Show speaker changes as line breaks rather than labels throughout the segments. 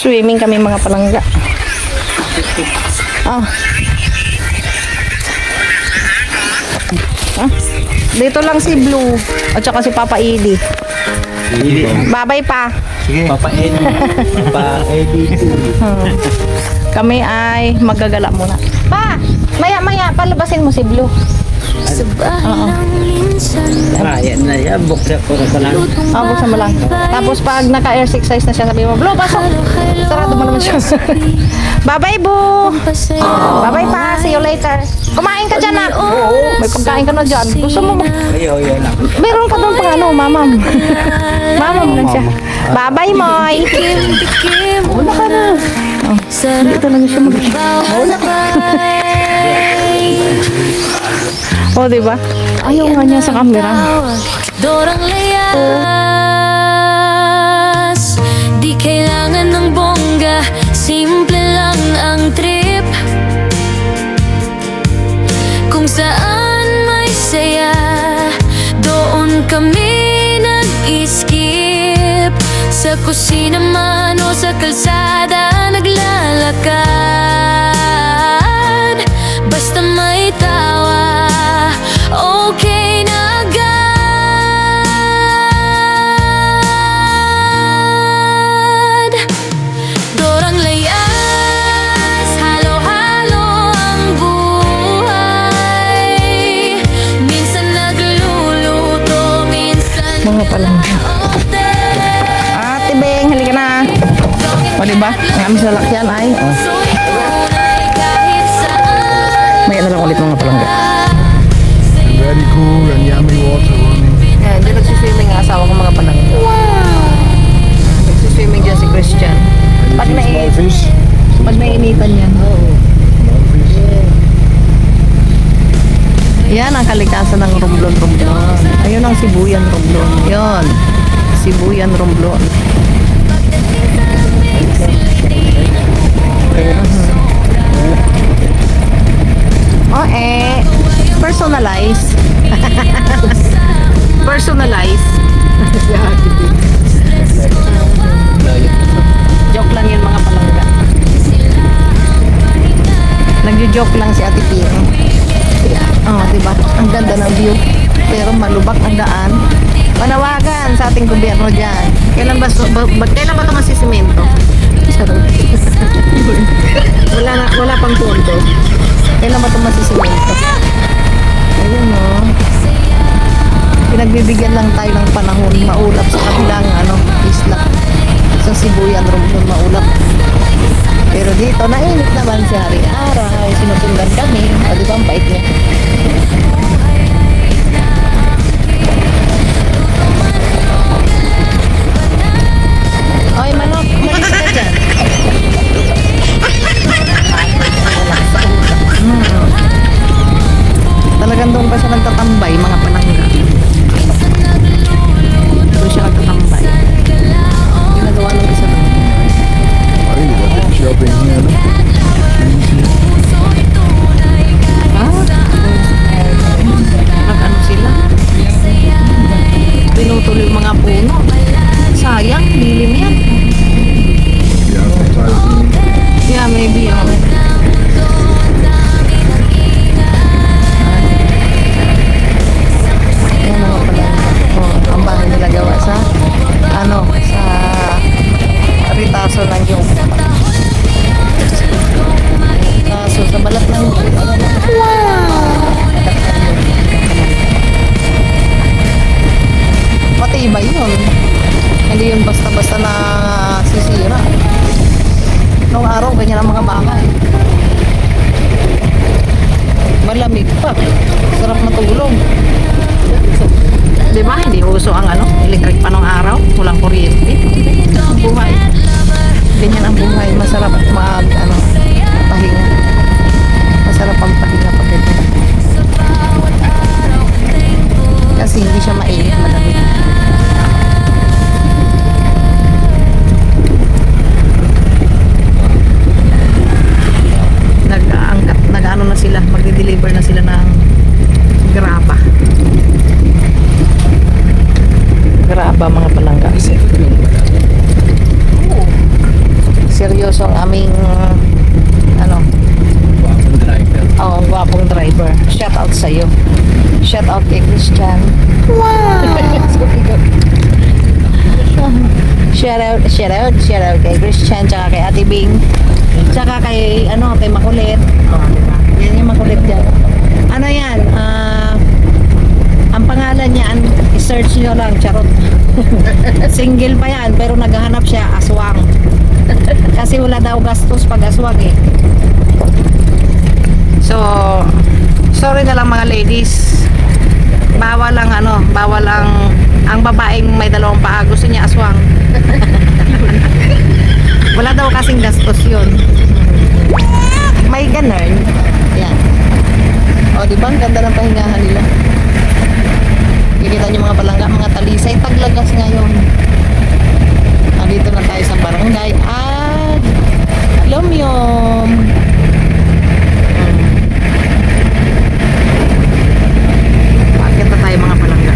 Swimming kami mga palangga. Ah. Ah. Dito lang si Blue at saka si Papa Edie. Babay pa.
Sige. Papa Eddie. Papa Eddie.
Kami ay magagala muna. Pa! Maya-maya, palabasin mo si Blue. Oo.
Yan na yan. Buksan ko na lang.
Buksan mo lang. Tapos pag naka-exercise na siya, sabi mo, Blue, pasok! Sarado mo naman siya. Bye-bye, Boo! Bye-bye pa. See you later. Kumain ka dyan, nak. May pagkain ka na dyan. Gusto mo mo.
Ayaw na.
Meron pa doon pang ano, mamam. Mamam lang siya. Bye-bye, Moy. Wala ka na. Dito lang siya oh, diba? Ayaw nga niya sa camera.
Dorang layas, di kailangan ng bongga, simple lang ang trip. Kung saan may saya, doon kami nag-skip. Sa kusina man o sa kalsada naglalakad, basta may tawa, okay na agad. Dorang layas, halo-halo ang buhay. Minsan nagluluto, minsan
Mga palangga. Ate Beng, halika na. O, diba? Ang aming salakyan ay, may na lang ulit mga palangga.
Very cool and yummy water running.
Yan, dyan nagsiswimming ang asawa ko mga palangga. Wow! Nagsiswimming dyan si Christian. Pag
Small fish.
nainitan yan.
Small fish.
Yan ang kalikasan ng Romblon. Ayun ang Sibuyan Romblon. Yun. Sibuyan Romblon. Personalize. Personalize. Joke lang yun mga palangga. Nagjo-joke lang si Ate Pino. Oh, diba? Ang ganda ng view. Pero malubak ang daan. Panawagan sa ating gobyerno dyan. Kailan ba ito masisimento? wala pang punto. Kailan ba ito masisimento? Ayun o. Pinagbibigyan lang tayo ng panahon. Maulap sa kabilang isla. Sa Sibuyan, Romblon, maulap. Pero dito, nainit naman si hari-araw. Sinusundan kami. O, di ba ang bait niya? Oy, manok, umalis ka dyan. Talagang doon pa siya nagtatambay, mga palangga. Doon siya nagtatambay. Ginagawa ng isa doon.
I really got them shopping here. No?
Nag-ano sila? Pinutuloy yung mga puno. Sayang, lilim yan.
Yeah, sometimes.
Yeah, maybe. Yan mga palangga. Ang bahay nila gawa sa sa Ritaso ng yung Ritaso sa balat ng matibay yun. Hindi yun basta-basta na sisira. Noong araw, ganyan ang mga bahay. Malamig pa. Sarap matulog. Diba? Hindi uso ang electric pa noong araw. Walang kuryente. Ang buhay. Ganyan ang buhay. Masarap pahinga. Masarap ang pahinga pag ganyan. Kasi hindi siya mainit, malamig. Nag-ano na sila, magde-deliver na sila ng graba. Graba mga palangga. Shout out kay Christian, tsaka kay Ate Bing, tsaka kay, kay Makulit. Diba? Yan yung Makulit dyan. Ano yan? Ang pangalan niyan, i-search nyo lang, charot. Single pa yan, pero naghahanap siya, aswang. Kasi wala daw gastos pag aswang eh. So, sorry na lang mga ladies. Bawal ang babaeng may dalawang paa, gusto niya aswang. Wala daw kasing gastos yun. May ganun. Yan. O, diba? Ang ganda ng pahingahan nila. Kikita niyo mga palangga, mga talisay, taglagas ngayon. Nandito na tayo sa barangay at Lumyom. Bakit na tayo mga palangga?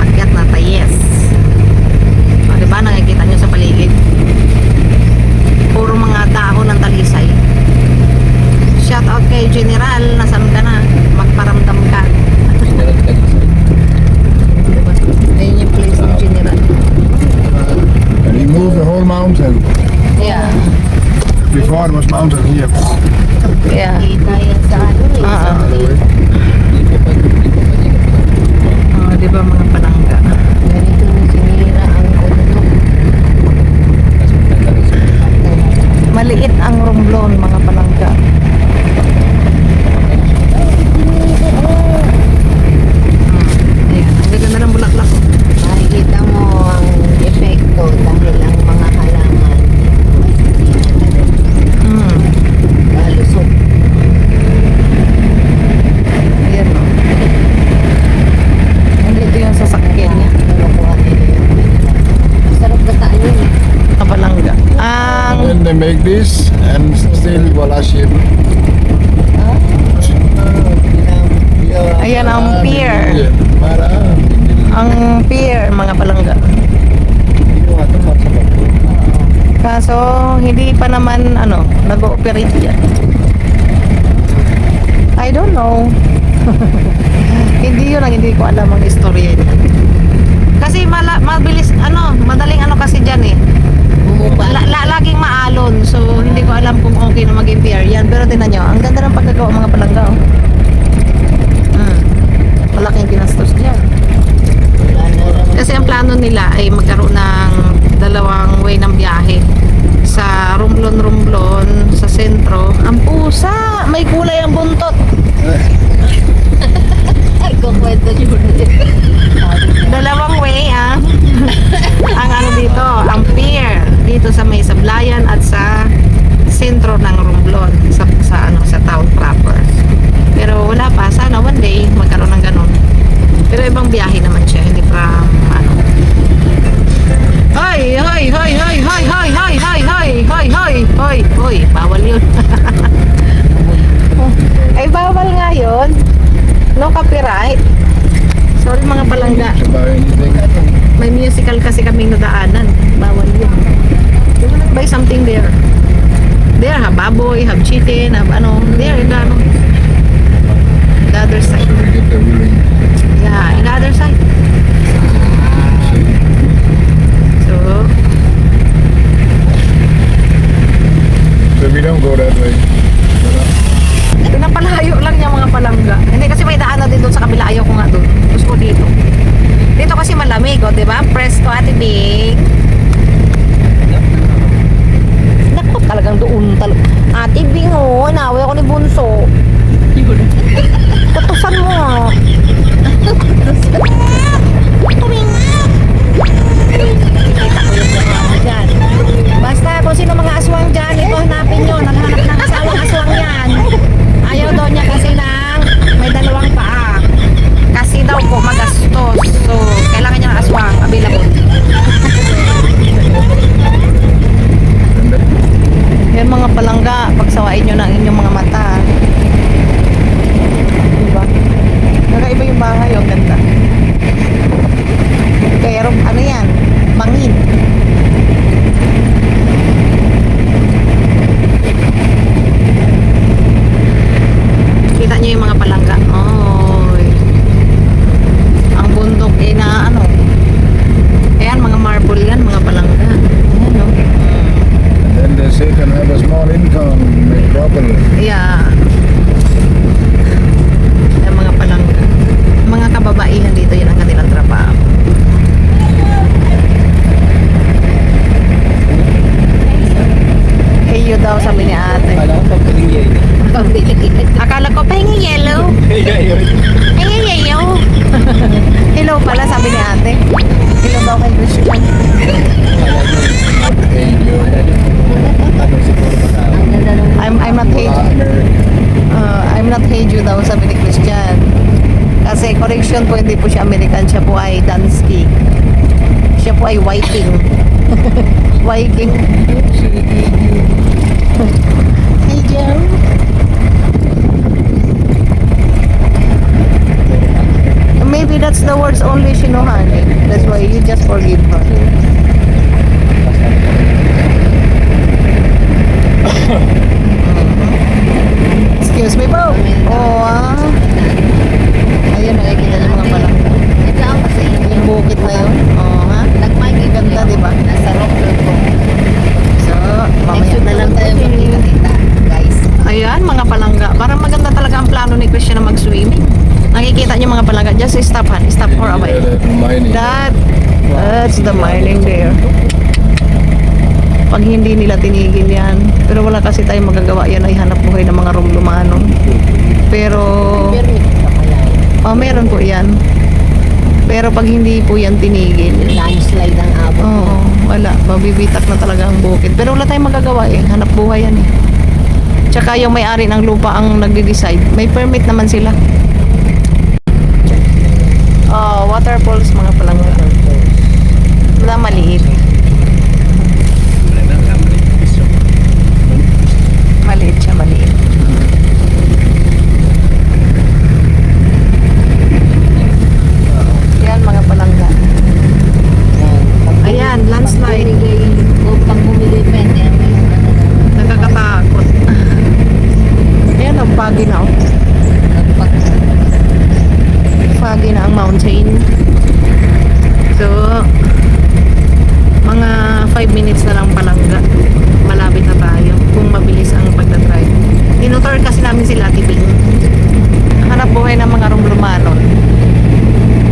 Akyat na tayo, yes. O, diba? Nakikita niyo sa paligid. Puro mga dahon ng talisay. Shout out kay General, nasaan ka na? Magparamdam ka. Diba? Ayun yung place ng General.
And he moved the whole mountain.
Yeah.
Before it was mountain here.
Yeah.
Kita yan sa ano eh.
By the way.
Diba mga palangga?
Ganito na sinira ang kondo.
Maliit ang Romblon, mga palangga. Ayan, ang ganda ng bulaklak.
Makikita mo ang epekto dahil ang mga halaman kalusok.
Ayan o. Nandito yung sasakyan niya.
Nakuha nila yung kanila. Masarap gataan yun eh.
Mga palangga.
And they make this and still wala ship.
Ayan ang pier.
Marami.
Ang pier, mga palangga. Kaso, hindi pa naman, nag-ooperate yan. I don't know. Hindi yun ang hindi ko alam ang istorya niya. Kasi mabilis, madaling kasi dyan eh. Laging maalon. So, hindi ko alam kung okay na maging pier yan. Pero tinan nyo, ang ganda ng pagkagawa mga palangga. Oh. Malaking ginastos dyan. Kasi ang plano nila ay magkaroon ng dalawang way ng biyahe. Sa Romblon, sa sentro. Ang pusa! May kulay ang buntot.
Ay, kukwento yun.
Dalawang way ang dito, ang pier dito sa may Sablayan at sa sentro ng Romblon sa town proper. Pero wala pa, sana one day magkaroon ng ganun. Pero ibang biyahe naman siya, hindi from Hoy, hoy, hoy, hoy, hoy, hoy, hoy, hoy, hoy, hoy, hoy, hoy, hoy, bawal yun. Ay, bawal nga yun. No copyright. Sorry mga palangga. May musical kasi kaming nadaanan. Bawal yun. Buy something there. There, have baboy, have chicken, have there, in the other side. Yeah, in the other side.
So we don't go that way.
Pinapalayo lang niya mga palangga. Hindi kasi may daan na din doon sa kabila. Ayaw ko nga doon. Gusto ko dito. Dito kasi malamig, diba? Presto, Ate Bing. Naku, talagang doon. Ate Bing, naway ako ni Bunso. Tutusan mo, Kita ko yung mga dyan. Basta kung sino mga aswang dyan, ito hanapin nyo. Naghanap ng asawang aswang yan. Ayaw daw niya kasi lang may dalawang paa. Kasi daw po magastos. So, kailangan niya ng aswang available. sabi ni ate. Hello daw kay Christian. I'm not hate. I'm not hate you daw, sabi ni Christian. Kasi correction po, hindi po siya American, siya po ay Dansky. Siya po ay Viking. Viking. Hey Joe. Maybe that's the words only she know, honey. That's why you just forgive her. Excuse me po. Oh, ayun, nakikita niyo mga palangga.
Ito ako sa inyo.
Yung bukit na yun. Oh, ha?
Nagmay
Ganda, di ba?
Nasa rock po.
So, mamaya
Next
na lang
tayo
tayo.
magkikita, guys.
Ayan, mga palangga. Parang maganda talaga ang plano ni Christian na mag-swimming. Nakikita niyo mga palangga. Just stop, han. Stop for a while. That's the mining there. Pag hindi nila tinigil yan. Pero wala kasi tayong magagawa. Yan ay hanap buhay ng mga Rumlumanong. Pero,
Permit pa kaya.
meron po yan. Pero pag hindi po yan tinigil,
Landslide ang abot.
oo, wala. Mabibitak na talaga ang bukid. Pero wala tayong magagawa eh. Hanap buhay yan eh. Tsaka yung may-ari ng lupa ang nagde-decide. May permit naman sila. Oh, waterfalls mga palangga. Wala maliit. Maliit siya, maliit. Yan mga palangga. Ayan, landslide.
Pag bumili pwede.
Nakakatakot. Ayan, ang foggy na oh. Foggy na ang mountain. So, mga 5 minutes na lang palangga. Malapit na tayo kung mabilis ang pagdadrive. Tinutor kasi namin sila Tibing. Hanap buhay ng mga Rumlumanon.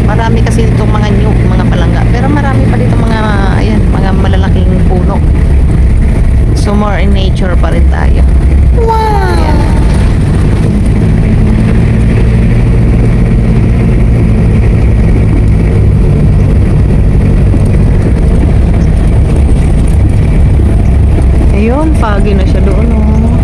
Marami kasi itong mga nyug, mga palangga. Pero marami pa dito mga, ayan, mga malalaking puno. So more in nature pa rin tayo. Wow! Ayan. Ayun, foggy na siya doon, oh.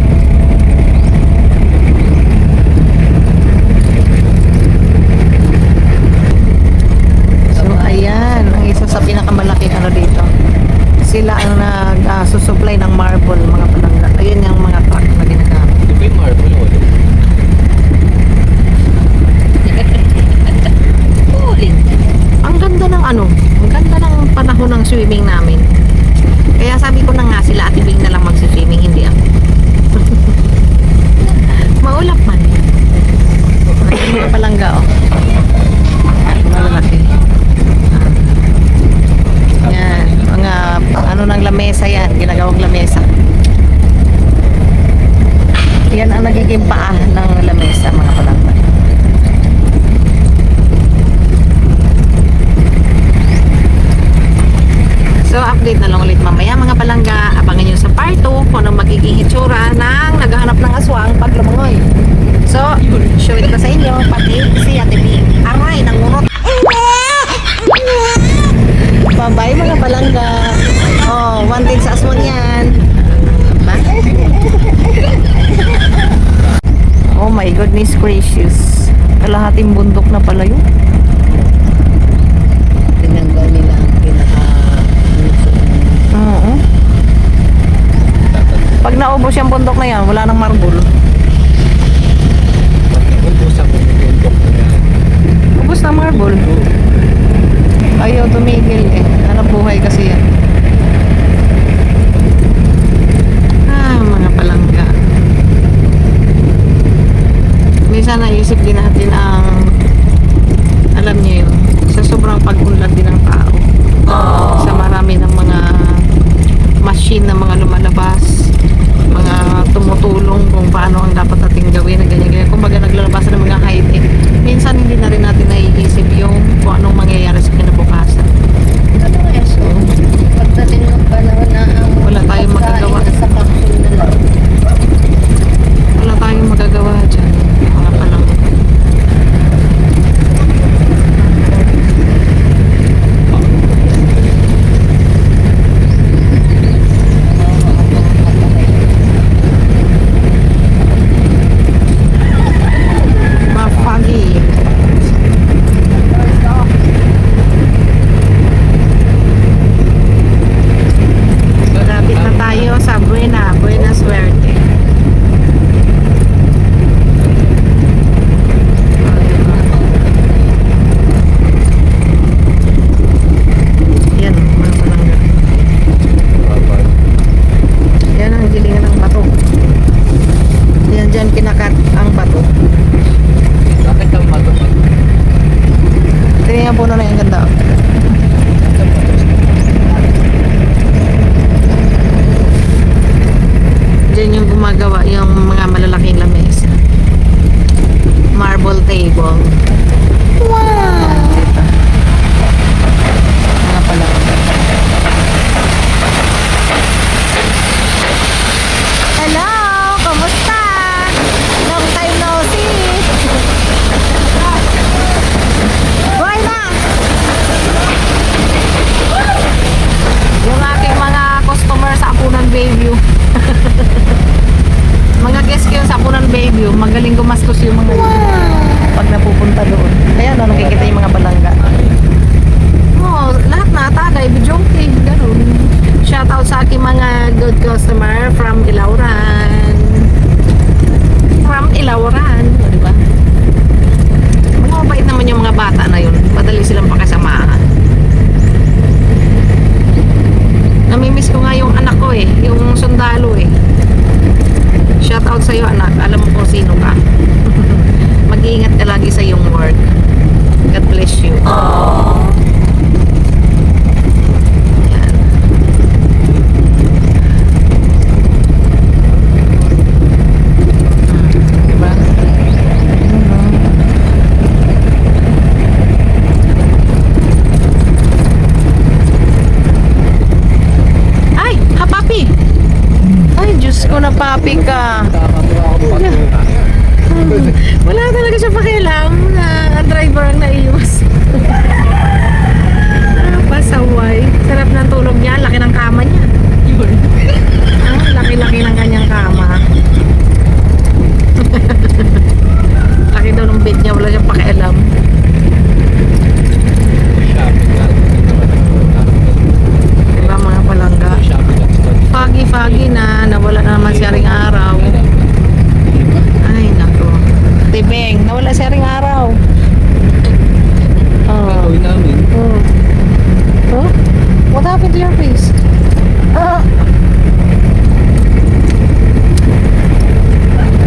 So, ayan, ang isa sa pinakamalaking ano dito. Sila ang nag-susupply ng marble, mga palangga. Ayun yung mga truck na ginagamit. Ang ganda ng ano, ang ganda ng panahon ng swimming namin. Kaya sabi ko na nga sila Ate Bing na lang mag-swimming, hindi ako. Maulap man. Ayun mga palangga, oh. Malalaki. Yan, mga ano ng lamesa yan, ginagawang lamesa. Yan ang nagiging paa ng lamesa, mga palangga. So, update na lang ulit mamaya mga palangga. Abangan nyo sa part 2 kung anong magiging hitsura ng naghahanap ng aswang pag lumangoy. So, show it ko sa inyo, pati si Ate Bing. Aray, nangurot. Bye-bye mga palangga. Oh, one din sa aswang yan. Oh my goodness gracious. Kalahating bundok na pala yun.
Tinanggal nila ang pinaka
Oo. Pag naubos yung bundok na yan, wala nang marble. Ubos na marble. Ayaw tumigil eh. Hanap buhay kasi yan. Mga palangga. Minsan naisip din natin ang alam niyo yun, sa sobrang pag-unlad din ng tao. Sa marami ng mga machine na mga lumalabas, mga tumutulong kung paano ang dapat nating gawin na ganyan-ganyan. Kung baga naglalabas ng mga high-tech, minsan hindi na rin natin naiisip yung kung anong mangyayari sa kinabukasan.
ano nga so, pagdating ng panahon na ang
Wala tayong magagawa.
sa capsule na lang.
Wala tayong magagawa dyan, mga palangga. nga puno na yung ganda. Diyan yung gumagawa yung mga malalaking lamesa. Marble table. Wow! Dito. Mga pala. Hello! Kamusta? Long time no see! Buhay na! Yung aking mga customer sa Apunan Bayview. Mga guest ko yung sa Apunan Bayview, magaling gumastos yung mga pag napupunta doon. Kaya no, nakikita yung mga balangga. Oh, lahat na tagay, bidyongki, ganun. Shoutout sa aking mga good customer from Ilauran. From Ilauran, o, diba? Mga mabait naman yung mga bata na yun. Madali silang pakasamahan. Namimiss ko nga yung anak ko eh, yung sundalo eh. Shoutout sa'yo anak, alam mo kung sino ka. Mag-iingat ka lagi sa iyong work. God bless you. Yan. Diba? Ay! Ha, papi! Ay, Diyos ko na papi ka. Wala talaga siya pakialam na ang driver ang naiwas. Pasaway. Sarap ng tulog niya. Laki ng kama niya. Laki-laki ng kanyang kama. Laki daw ng bed niya. Wala siyang pakialam. Diba mga palangga? Foggy na. Nawala na naman siya ring araw. Ay, nako. Tibeng, nawala siya ring araw. Oh. Oh. Oh? What happened to your face? Ah.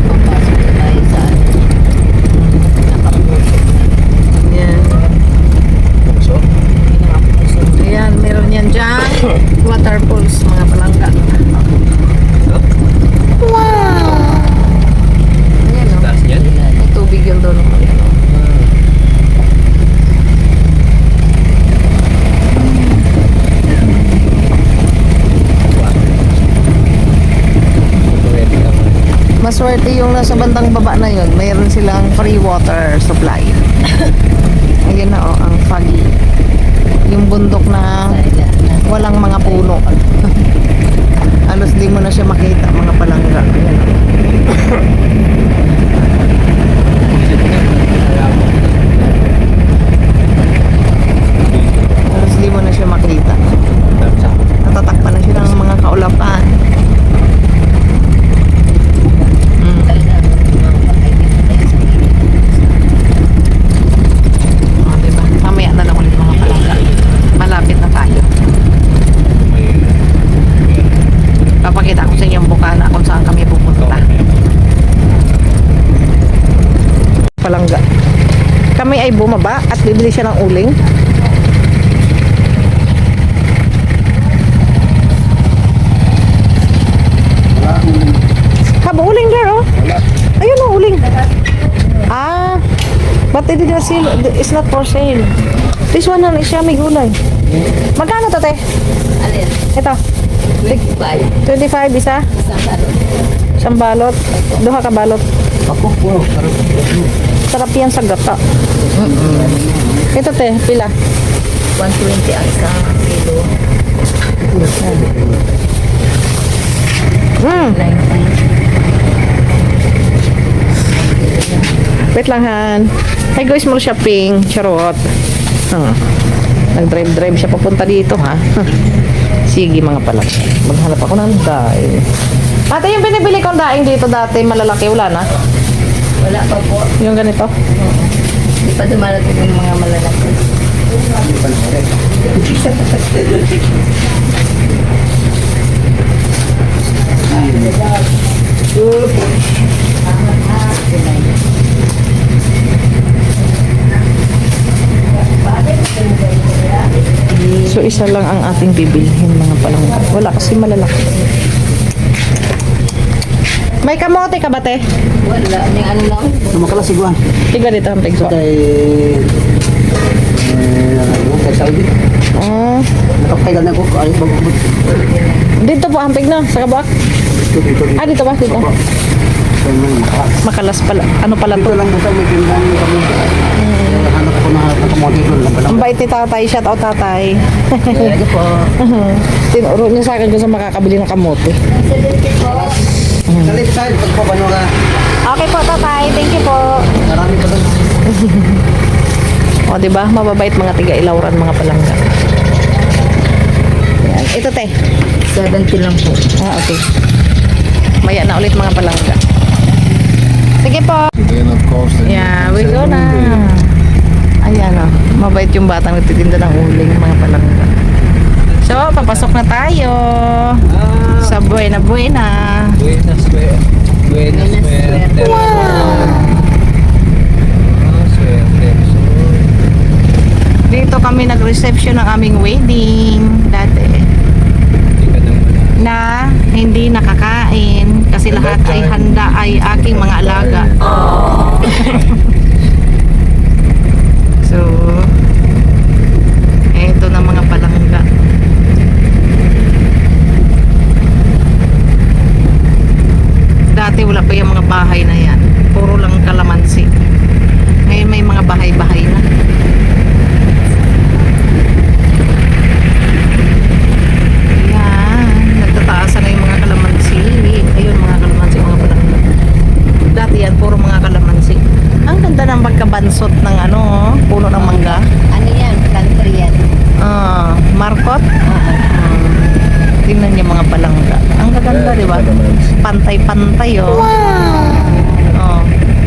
Papasok na tayo sa
Yan. Ayan, meron yan dyan. Waterfalls, mga palangga. Wow! Ayan o. May tubig yun doon. Maswerte yung nasa bandang baba na yun. Mayroon silang free water supply. Ayun na o, ang foggy. Yung bundok na walang mga puno. Halos di mo na siya makita, mga palangga. Ayan o. Halos di mo na siya makita. Natatakpan na siya ng mga kaulapan. O, diba? Mamaya na lang ulit mga palangga. Malapit na tayo. Papakita ko sa inyo ang bukana kung saan kami pupunta. Palangga. Kami ay bumaba at bibili siya ng uling. Haba, uling there, oh. Ayun, oh, uling. Ah, but they did not sell. It's not for sale. This one is siya may gulay. Magkano to, te?
alin.
Ito.
25.
25 isa? Isang balot. Duha ka balot. Sarap yan sa gata. Ito, te, pila?
120 ang isang kilo.
Mm.
90.
Wait lang, Han. Hi, guys, more shopping. Charot. Nag-drive siya papunta dito, ha? Sige, mga palak. Maghanap ako ng daing. Ate, yung binibili kong daing dito dati, malalaki, wala na?
Wala pa po.
Yung ganito?
Hindi pa dumarating yung mga malalaki.
So isa lang ang ating bibilhin mga palangga. Wala kasi malalaki. May kamote ka ba te?
Wala. Yung ano lang.
Makalasiguan.
Tiga dito ang pigso.
Kay... kay Saudi.
Oh,
Nakapailan ako. Ay, bababot.
dito po ang pig na sa kabuak.
Dito.
Ah, dito ba? Dito. Makalas pala. Ano pala
Dito
to?
lang sa may tindahan ng kamote. Hanap ko na kamote doon.
Ang bait ni tatay. Shout out tatay.
Kaya po.
Tinuro niya sa akin kung saan makakabili ng kamote.
Salit tayo. Pagpapano ka.
Okay po tatay. Thank you po.
Marami pa doon.
O, di ba? Mababait mga tiga-ilawran, mga palangga. Yan. Ito, te.
70 lang po.
Ah, okay. Maya na ulit mga palangga. Sige po.
Then of course, the
Yeah, we go na. Ayan o. Mabait yung batang nagtitinda ng uling, mga palangga. So, papasok na tayo. Sa Buena Buena.
Buenas suerte.
Dito kami nag-reception ng aming wedding dati. Na hindi nakakain kasi lahat ay handa ay aking mga alaga. So, eto na mga palangga. Dati wala pa yung mga bahay na yan. Puro lang kalamansi. Ngayon may mga bahay-bahay na. Ayan, nagtataasan na yung mga kalamansi. Ayun, mga kalamansi, mga palangga. Dati yan, puro mga kalamansi. Ang ganda ng pagkabansot ng puno ng mangga.
Ano yan? Country yan.
Marcot. Tingnan niyo mga palangga. Ang gaganda, di ba? Pantay-pantay, oh. Oh,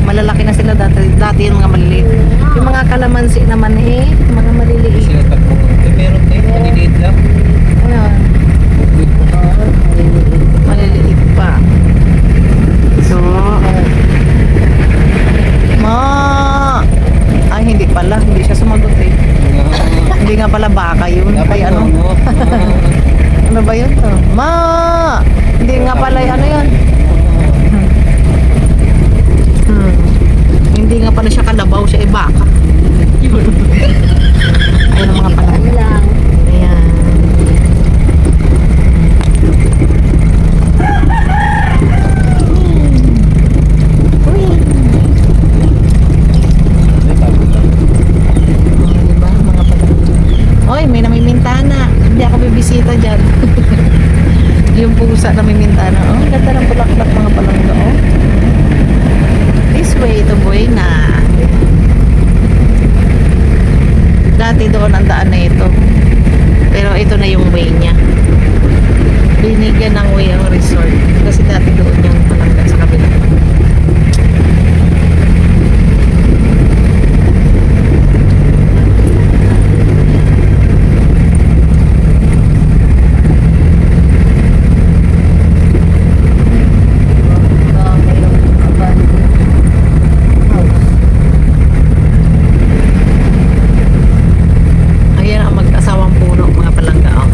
malalaki na sila dati. Dati yung mga maliliit. Yung mga kalamansi naman mga maliliit.
Meron tayo. Maliliit lang.
Ayan. Maliliit pa. So, ay hindi pala, hindi siya sumagot eh. Hindi nga pala baka yun. Kaya ano? Ano ba yun? Hindi nga pala yun. Hindi nga pala siya kalabaw, siya ay baka. Ayun ang mga pala.
Ano lang.
Ayan. Diba, mga pala. Oy, may namimintana. Hindi ako bibisita dyan. Yung pusa namimintana. Oh, ganda ng bulaklak mga palangga. Oh. This way to Buena. Dati doon ang daan na ito. Pero ito na yung way niya. Binigyan ng way ang resort. Kasi dati doon yung palangga sa kabila. Ayan ang mag-asawang puno mga palangga. Oh.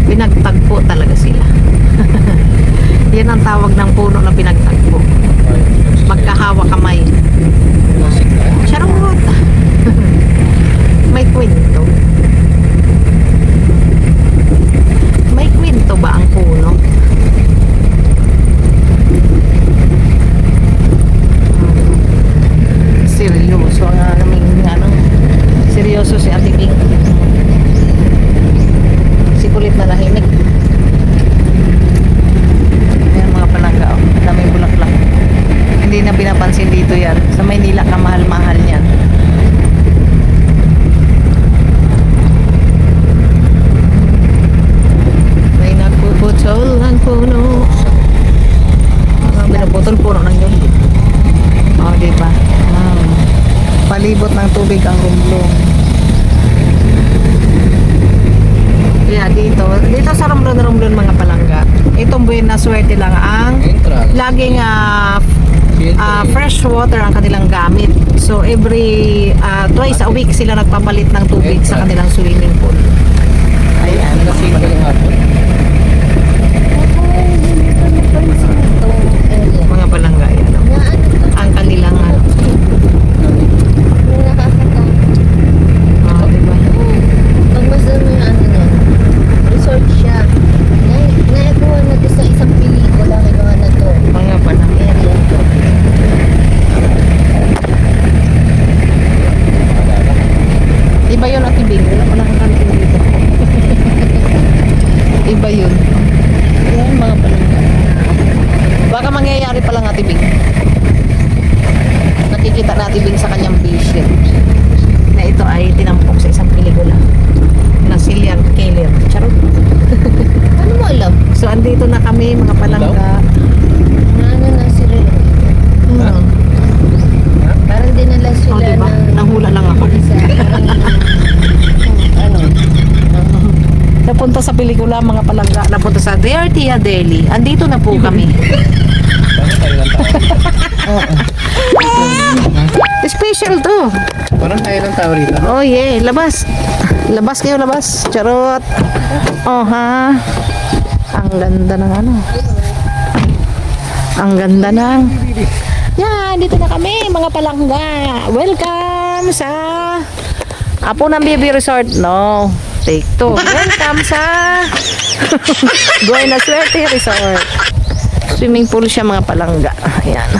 Pinagtagpo talaga sila. Yan ang tawag ng puno na pinagtagpo. Magkahawa kamay. Charot! May kwento. May kwento ba ang puno? Seryoso ang aming seryoso si Ate Pink. Si kulit na nahinig. Ayan mga palangga, oh. Ang daming bulaklak. Hindi na pinapansin dito yan. Sa Maynila ka mahal-mahal yan. May nagpuputol ang puno. Pinaputol puno ng yun. Oh, diba? Palibot ng tubig ang rumblong. Kaya dito sa Romblon mga palangga, itong Buena Suerte lang ang laging fresh water ang kanilang gamit. So every twice a week sila nagpapalit ng tubig sa kanilang swimming pool. Ayan. Mga palangga yan. Ang kanilang diba?
Pag masdan mo yung ano nun, resort siya. Naikuha na to sa isang pelikula, kinuha na to.
Mga palangga.
Area to.
Iba yun at ibig. Wala pa nakakantin dito. Iba yun. Ayan mga palangga. Baka mangyayari pa lang at ibig. Nakikita natin Bing sa kanyang vision na ito ay tinampok sa isang pelikula na serial killer. Charot.
Ano mo alam?
So andito na kami mga palangga.
Na ano na sila. Parang dinala sila
Oh, diba? Nanghula lang ako.
sa ano?
Napunta sa pelikula mga palangga. Napunta sa Dear Tia Deli. Andito na po kami. Special to.
Parang tayo ng tao rito.
Oh yeah, labas. Labas kayo, labas. Charot. Oh ha. Ang ganda ng ano. Ang ganda ng. Yan, dito na kami mga palangga. Welcome sa Apo ng Baby Resort. No, take two. Welcome sa Buena Suerte Resort. Swimming pool siya mga palangga. Ayan.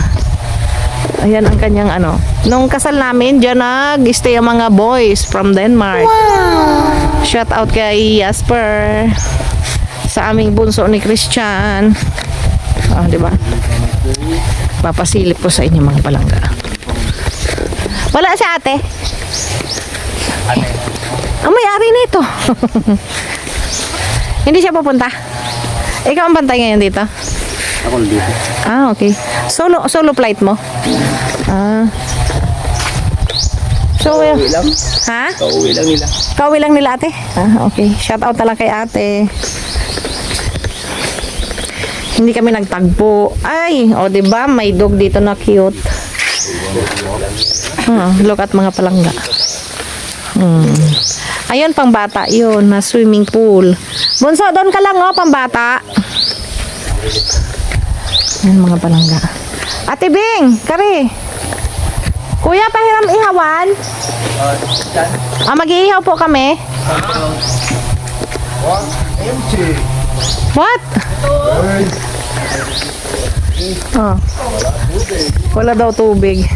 Ayan ang kanyang ano. Nung kasal namin, dyan nag-stay ang mga boys from Denmark. Wow! Shout out kay Jasper. Sa aming bunso ni Christian. Ah, di ba? Papasilip ko sa inyo mga palangga. Wala si ate. Ang may-ari nito. Hindi siya pupunta. Ikaw ang bantay ngayon dito?
Ako dito.
Ah, okay. Solo flight mo? Ah. So,
lang.
ha?
Pauwi lang nila.
Kauwi lang nila ate? Ah, okay. Shout out na lang kay ate. Hindi kami nagtagpo. Ay, o diba? May dog dito na cute. Look at mga palangga. Ayun, pang bata yun, na swimming pool. Bunso, doon ka lang, oh, pang bata. Ayun, mga palangga. Ate Bing, kari. Kuya, pahiram ihawan. Mag-iihaw po kami.
Empty.
What? Oh. Wala daw tubig.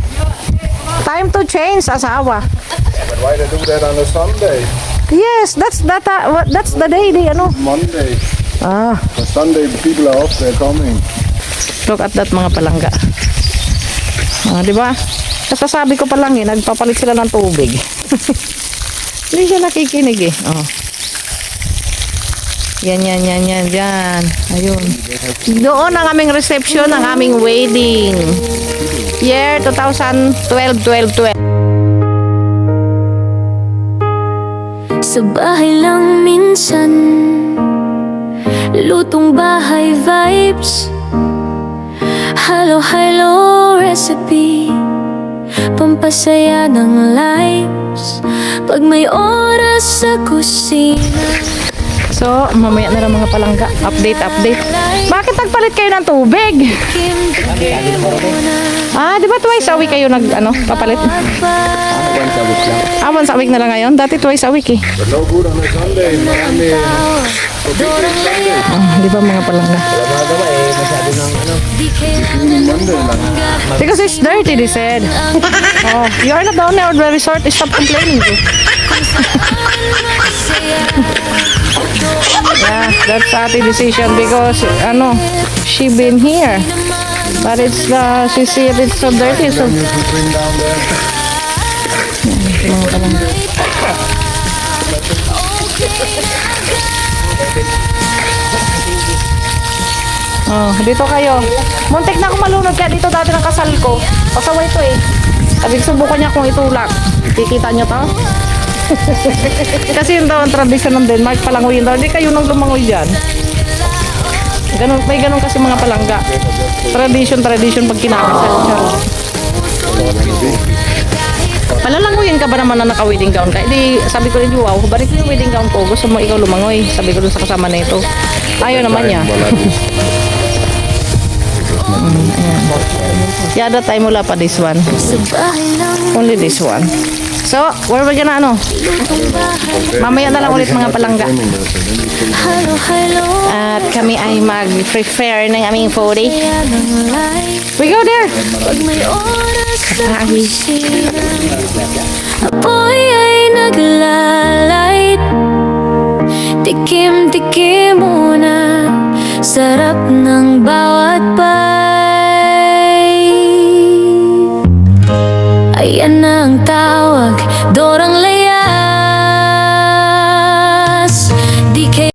Time to change, asawa.
But why they do that on a Sunday?
Yes, that's the day they ano.
Monday.
Ah,
The Sunday the people are off, they're coming.
look at that mga palangga. Ah, di ba? Kasasabi ko pa lang eh, nagpapalit sila ng tubig. Hindi siya nakikinig eh. Oh. Yan. Ayun. Doon ang aming reception, ang aming wedding. Year 2012.
Sa bahay lang minsan, lutong bahay vibes, halo-halo recipe, pampasaya ng lives, pag may oras sa kusina.
So, mamaya na lang mga palangga. Update. Bakit nagpalit kayo ng tubig? Ah, di ba twice a week kayo papalit?
Once a week lang.
Ah, once a week na lang ngayon? Dati twice a week eh.
But no good on a Sunday. Marami.
Ah, di ba mga palangga?
Wala mga gawa eh. Masyado ng ano.
Monday lang.
Because it's dirty, they said. Oh, you are not the owner of the resort. Stop complaining. Yeah, that's Ate decision because she been here. But it's she see it's so dirty. So
If we bring down there.
oh, dito kayo. Muntik na ako malunod kaya dito dati ng kasal ko. Pasaway to eh. Sabi ko, subukan niya kung itulak. Kikita niyo to? Kasi yun daw ang tradisyon ng Denmark, palangoyin daw. Hindi kayo nang lumangoy dyan. Ganun, may ganun kasi mga palangga. Tradition pag kinakasal. Charot. Palalanguyin ka ba naman na naka-wedding gown ka? Hindi, sabi ko rin, wow, balik mo yung wedding gown ko. Gusto mo ikaw lumangoy. Sabi ko dun sa kasama na ito. Ayaw naman niya. Yada tayo mula pa this one.
Sa bahay lang
Only this one. So, where we gonna ano? Mamaya na lang ulit mga palangga.
halo-halo
At kami ay mag-prepare ng aming foodie.
kaya ng life.
We go there!
Pag may oras na
Ay.
kusina, apoy ay naglalight. Tikim-tikim muna, sarap ng bawat